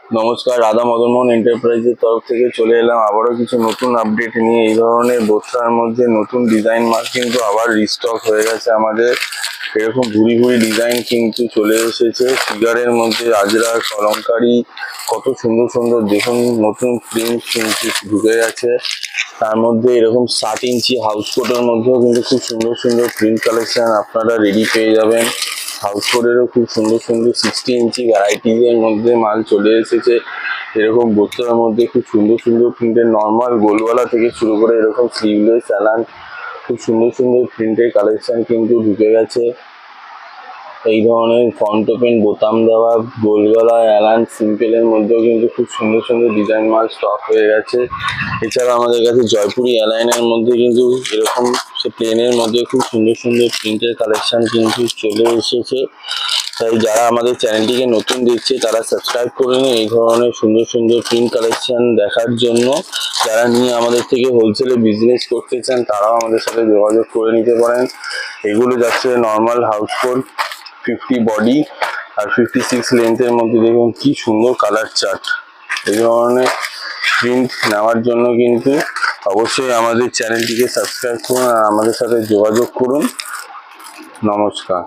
নমস্কার, রাধা মদনমোহন এন্টারপ্রাইজের তরফ থেকে চলে এলাম আবারও কিছু নতুন আপডেট নিয়ে। এই ধরনের বোরসার মধ্যে নতুন ডিজাইন মাল কিন্তু আবার রিস্টক হয়ে গেছে আমাদের। এরকম ভুরি ভুরি ডিজাইন কিন্তু চলে এসেছে। ফিগারের মধ্যে আজরাক, কলমকারি, কত সুন্দর সুন্দর দেখুন নতুন প্রিন্ট কিন্তু ঢুকে গেছে। তার মধ্যে এরকম 60 ইঞ্চি হাউস কোটের মধ্যেও কিন্তু খুব সুন্দর সুন্দর প্রিন্ট কালেকশন আপনারা রেডি পেয়ে যাবেন। হাউস কোটেরও খুব সুন্দর সুন্দর 60 ইঞ্চি ভ্যারাইটিজের মধ্যে মাল চলে এসেছে। এরকম বোরসার মধ্যে খুব সুন্দর সুন্দর প্রিন্টের নর্মাল গোলগলা থেকে শুরু করে এরকম স্লিভলেস অ্যালান, খুব সুন্দর সুন্দর প্রিন্টের কালেকশন কিন্তু ঢুকে গেছে। এই ধরনের ফ্রন্ট ওপেন বোতাম দেওয়া গোলগলা অ্যালান সিম্পলের মধ্যেও কিন্তু খুব সুন্দর সুন্দর ডিজাইন মাল স্টক হয়ে গেছে। এছাড়া আমাদের কাছে জয়পুরি অ্যালাইনের মধ্যে কিন্তু এরকম সে প্লেনের মধ্যে খুব সুন্দর সুন্দর প্রিন্টের কালেকশন কিন্তু চলে এসেছে। তাই যারা আমাদের চ্যানেলটিকে নতুন দেখছে তারা সাবস্ক্রাইব করে নিন এই ধরনের সুন্দর সুন্দর প্রিন্ট কালেকশন দেখার জন্য। যারা নিয়ে আমাদের থেকে হোলসেলে বিজনেস করতে চান তারাও আমাদের সাথে যোগাযোগ করে নিতে পারেন। এগুলো যাচ্ছে নর্মাল হাউস কোট 50 বডি আর 56 লেন্থের মধ্যে। দেখুন কি সুন্দর কালার চার্ট। এই ধরনের প্রিন্ট নেওয়ার জন্য কিন্তু অবশ্যই আমাদের চ্যানেলটিকে সাবস্ক্রাইব করুন আর আমাদের সাথে যোগাযোগ করুন। নমস্কার।